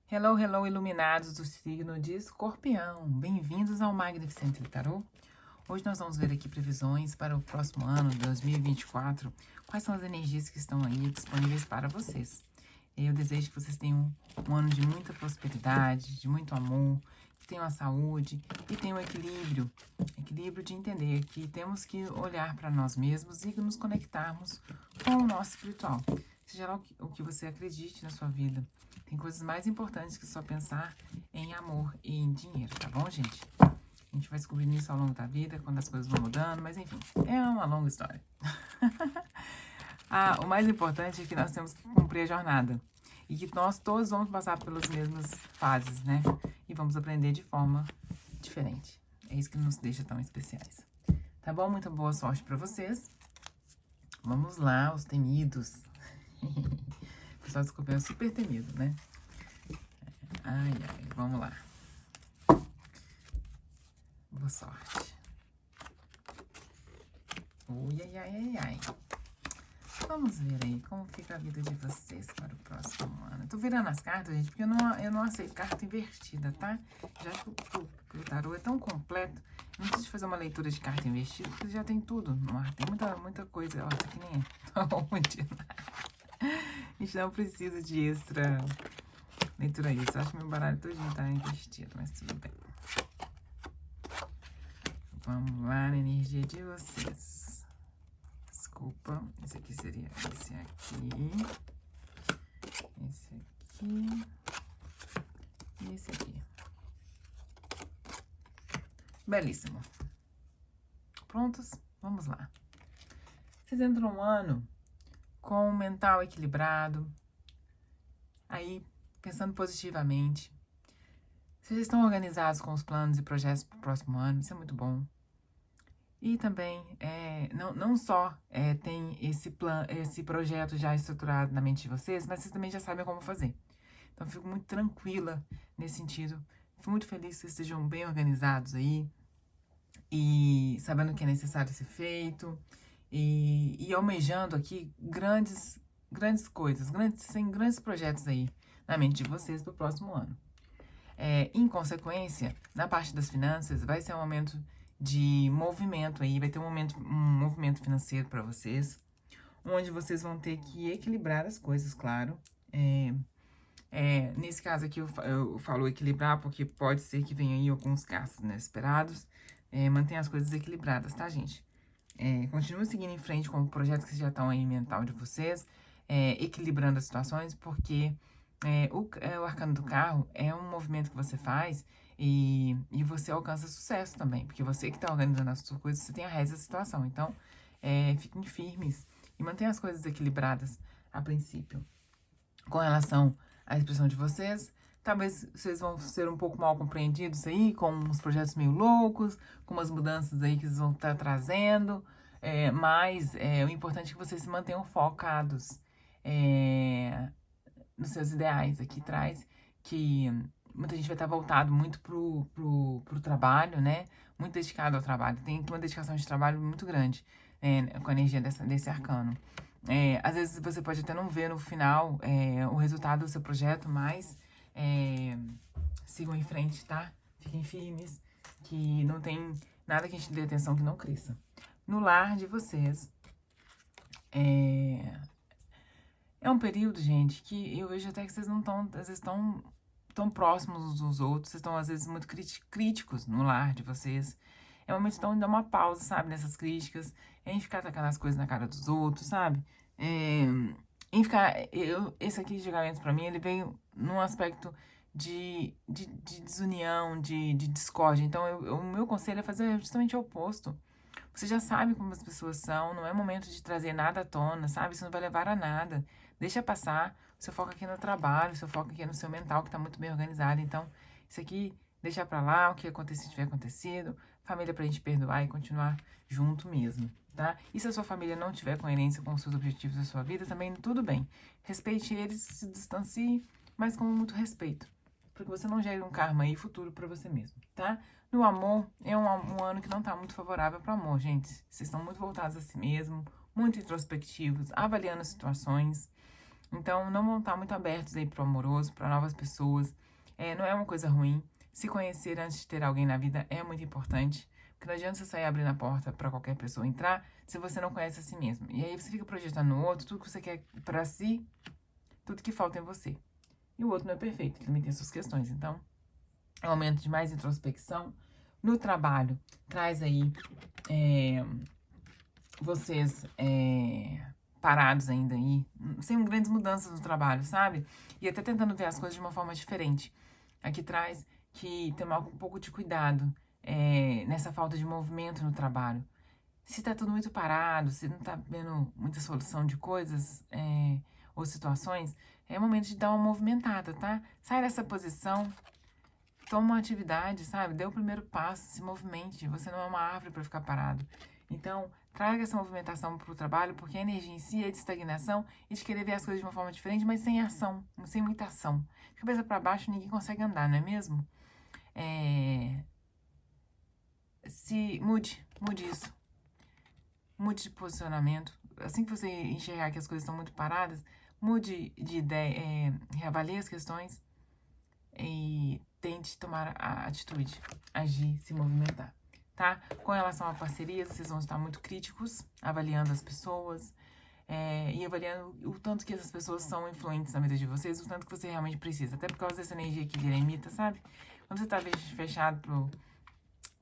Hello, hello, iluminados do signo de Escorpião. Bem-vindos ao Magnificent Tarot. Hoje nós vamos ver aqui previsões para o próximo ano, 2024. Quais são as energias que estão aí disponíveis para vocês. Eu desejo que vocês tenham um ano de muita prosperidade, de muito amor, que tenham a saúde e tenham equilíbrio. Equilíbrio de entender que temos que olhar para nós mesmos e nos conectarmos com o nosso espiritual. Seja lá o que você acredite na sua vida. Tem coisas mais importantes que só pensar em amor e em dinheiro, tá bom, gente? A gente vai descobrindo isso ao longo da vida, quando as coisas vão mudando, mas enfim, é uma longa história. O mais importante é que nós temos que cumprir a jornada. E que nós todos vamos passar pelas mesmas fases, né? E vamos aprender de forma diferente. É isso que nos deixa tão especiais. Tá bom? Muita boa sorte pra vocês. Vamos lá, os temidos. O pessoal de Escorpião é super temido, né? Ai, vamos lá. Boa sorte. Ui, ai. Vamos ver aí como fica a vida de vocês para o próximo ano. Eu tô virando as cartas, gente, porque eu não aceito carta invertida, tá? Já que o tarô é tão completo, eu não preciso fazer uma leitura de carta invertida, porque já tem tudo no ar. Tem muita coisa. Ó, isso aqui nem é. A gente não precisa de extra leitura isso. Eu acho que meu baralho todinho tá invertido, mas tudo bem. Vamos lá na energia de vocês. Desculpa, esse aqui seria esse aqui, e esse aqui. Belíssimo. Prontos? Vamos lá. Vocês entram um ano com o mental equilibrado, aí pensando positivamente. Vocês estão organizados com os planos e projetos para o próximo ano, isso é muito bom. E também, não só tem esse projeto já estruturado na mente de vocês, mas vocês também já sabem como fazer. Então, eu fico muito tranquila nesse sentido. Fico muito feliz que vocês estejam bem organizados aí. E sabendo o que é necessário ser feito. E almejando aqui grandes coisas, grandes projetos aí na mente de vocês para o próximo ano. Em consequência, na parte das finanças, vai ser um momento de movimento aí, vai ter um movimento financeiro para vocês, onde vocês vão ter que equilibrar as coisas, claro. Nesse caso aqui eu falo equilibrar porque pode ser que venha aí alguns gastos inesperados. Mantenha as coisas equilibradas, tá, gente? Continue seguindo em frente com o projeto que já estão aí mental de vocês, equilibrando as situações, porque o arcano do carro é um movimento que você faz e você alcança sucesso também, porque você que está organizando as suas coisas, você tem a rédea da situação. Então, fiquem firmes e mantenham as coisas equilibradas a princípio. Com relação à expressão de vocês, talvez vocês vão ser um pouco mal compreendidos aí, com uns projetos meio loucos, com umas mudanças aí que vocês vão estar trazendo, mas o importante é que vocês se mantenham focados nos seus ideais. Aqui traz que muita gente vai estar voltado muito pro trabalho, né? Muito dedicado ao trabalho. Tem uma dedicação de trabalho muito grande com a energia desse arcano. Às vezes você pode até não ver no final o resultado do seu projeto, mas sigam em frente, tá? Fiquem firmes, que não tem nada que a gente dê atenção que não cresça. No lar de vocês, é um período, gente, que eu vejo até que vocês não estão, às vezes estão tão próximos uns dos outros, vocês estão às vezes muito críticos no lar de vocês. É um momento então de dar uma pausa, sabe, nessas críticas, em ficar tacando as coisas na cara dos outros, sabe? Em ficar, esse aqui de julgamento pra mim, ele veio num aspecto de desunião, de discórdia. Então, o meu conselho é fazer justamente o oposto. Você já sabe como as pessoas são, não é momento de trazer nada à tona, sabe? Isso não vai levar a nada. Deixa passar, o seu foco aqui é no trabalho, o seu foco aqui é no seu mental, que tá muito bem organizado. Então, isso aqui, deixa pra lá, o que acontecer tiver acontecido, família pra gente perdoar e continuar junto mesmo, tá? E se a sua família não tiver coerência com os seus objetivos da sua vida, também tudo bem. Respeite eles, se distancie, mas com muito respeito. Porque você não gere um karma aí futuro pra você mesmo, tá? No amor, é um ano que não tá muito favorável para amor, gente. Vocês estão muito voltados a si mesmo, muito introspectivos, avaliando as situações. Então, não vão estar muito abertos aí pro amoroso, para novas pessoas. Não é uma coisa ruim. Se conhecer antes de ter alguém na vida é muito importante. Porque não adianta você sair abrindo a porta para qualquer pessoa entrar se você não conhece a si mesmo. E aí você fica projetando no outro tudo que você quer para si, tudo que falta em você. E o outro não é perfeito, ele também tem suas questões. Então, é um momento de mais introspecção. No trabalho, traz aí vocês parados ainda aí, sem grandes mudanças no trabalho, sabe? E até tentando ver as coisas de uma forma diferente. Aqui traz que tomar um pouco de cuidado nessa falta de movimento no trabalho. Se tá tudo muito parado, se não tá vendo muita solução de coisas ou situações, é momento de dar uma movimentada, tá? Sai dessa posição, toma uma atividade, sabe? Dê o primeiro passo, se movimente. Você não é uma árvore para ficar parado. Então, traga essa movimentação para o trabalho, porque a energia em si é de estagnação e de querer ver as coisas de uma forma diferente, mas sem ação, sem muita ação. De cabeça para baixo, ninguém consegue andar, não é mesmo? Mude isso. Mude de posicionamento. Assim que você enxergar que as coisas estão muito paradas, mude de ideia, reavalie as questões e tente tomar a atitude, agir, se movimentar, tá? Com relação a parcerias, vocês vão estar muito críticos, avaliando as pessoas e avaliando o tanto que essas pessoas são influentes na vida de vocês, o tanto que você realmente precisa, até por causa dessa energia aqui de eremita, sabe? Quando você tá fechado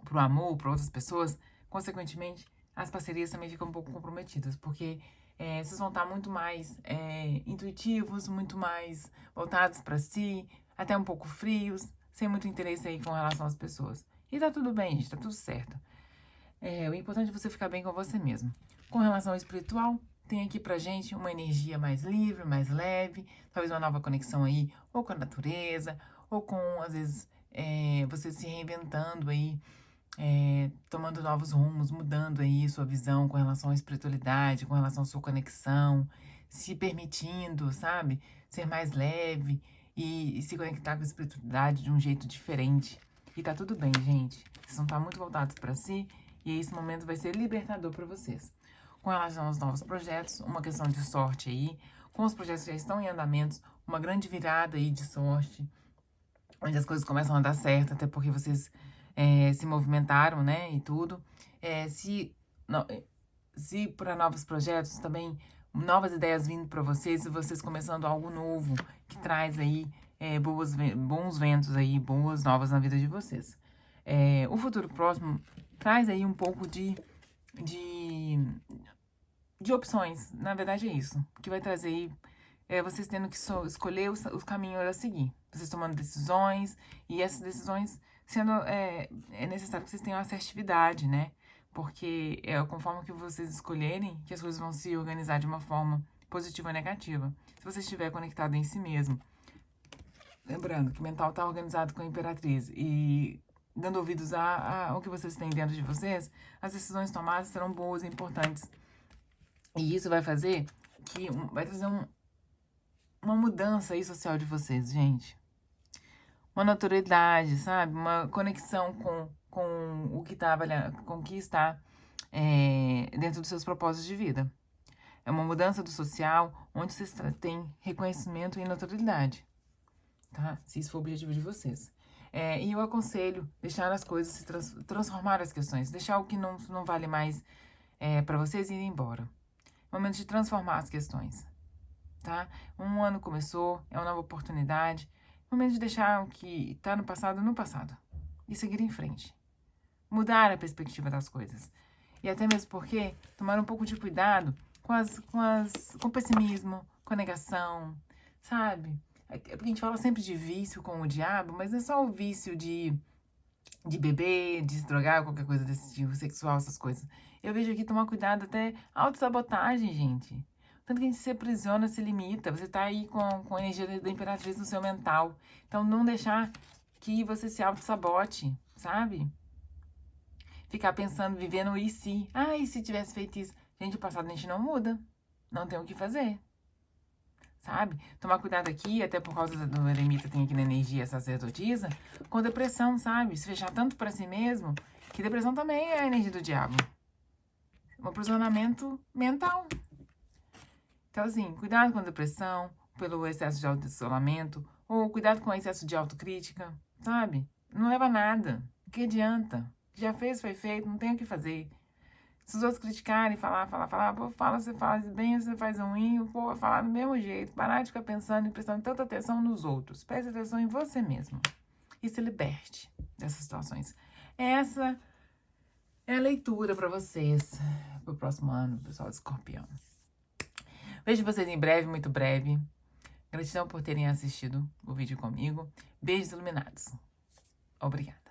pro amor, para outras pessoas, consequentemente, as parcerias também ficam um pouco comprometidas, porque vocês vão estar muito mais intuitivos, muito mais voltados para si, até um pouco frios, sem muito interesse aí com relação às pessoas. E tá tudo bem, gente, tá tudo certo. O importante é você ficar bem com você mesmo. Com relação ao espiritual, tem aqui pra gente uma energia mais livre, mais leve, talvez uma nova conexão aí, ou com a natureza, ou com, às vezes, você se reinventando aí, tomando novos rumos, mudando aí sua visão com relação à espiritualidade, com relação à sua conexão, se permitindo, sabe, ser mais leve e se conectar com a espiritualidade de um jeito diferente. E tá tudo bem, gente. Vocês vão estar muito voltados para si e esse momento vai ser libertador para vocês. Com relação aos novos projetos, uma questão de sorte aí, com os projetos que já estão em andamentos, uma grande virada aí de sorte, onde as coisas começam a dar certo, até porque vocês se movimentaram, né, e tudo. Se para novos projetos também, novas ideias vindo para vocês, e vocês começando algo novo, que traz aí bons ventos aí, boas novas na vida de vocês. O futuro próximo traz aí um pouco de opções, na verdade é isso, que vai trazer aí vocês tendo que escolher os caminhos a seguir. Vocês tomando decisões, e essas decisões sendo... É necessário que vocês tenham assertividade, né? Porque conforme que vocês escolherem, que as coisas vão se organizar de uma forma positiva ou negativa. Se você estiver conectado em si mesmo. Lembrando que o mental está organizado com a Imperatriz e dando ouvidos ao que vocês têm dentro de vocês, as decisões tomadas serão boas e importantes. E isso vai fazer que... vai trazer uma mudança aí social de vocês, gente. Uma notoriedade, sabe? Uma conexão com o que tá com o que está dentro dos seus propósitos de vida. É uma mudança do social, onde vocês têm reconhecimento e notoriedade, tá? Se isso for o objetivo de vocês. E eu aconselho deixar as coisas se transformar as questões, deixar o que não vale mais para vocês ir embora. Momento de transformar as questões, tá? Um ano começou, é uma nova oportunidade. Momento de deixar o que tá no passado e seguir em frente. Mudar a perspectiva das coisas. E até mesmo porque tomar um pouco de cuidado com pessimismo, com negação, sabe? Porque a gente fala sempre de vício com o diabo, mas não é só o vício de beber, de se drogar, qualquer coisa desse tipo, sexual, essas coisas. Eu vejo aqui tomar cuidado até autossabotagem, gente. Tanto que a gente se aprisiona, se limita. Você tá aí com a energia da Imperatriz no seu mental. Então, não deixar que você se auto-sabote, sabe? Ficar pensando, vivendo e se. Ah, e se tivesse feito isso? Gente, o passado a gente não muda. Não tem o que fazer. Sabe? Tomar cuidado aqui, até por causa do eremita tem aqui na energia sacerdotisa, com depressão, sabe? Se fechar tanto pra si mesmo, que depressão também é a energia do diabo. Um aprisionamento mental. Então, assim, cuidado com a depressão, pelo excesso de auto-isolamento, ou cuidado com o excesso de autocrítica, sabe? Não leva a nada. Que adianta? Já fez, foi feito, não tem o que fazer. Se os outros criticarem, pô, fala, você faz bem, você faz ruim, pô, vai falar do mesmo jeito. Parar de ficar pensando e prestando tanta atenção nos outros. Preste atenção em você mesmo. E se liberte dessas situações. Essa é a leitura para vocês pro próximo ano, pessoal de Escorpião. Vejo vocês em breve, muito breve. Gratidão por terem assistido o vídeo comigo. Beijos iluminados. Obrigada.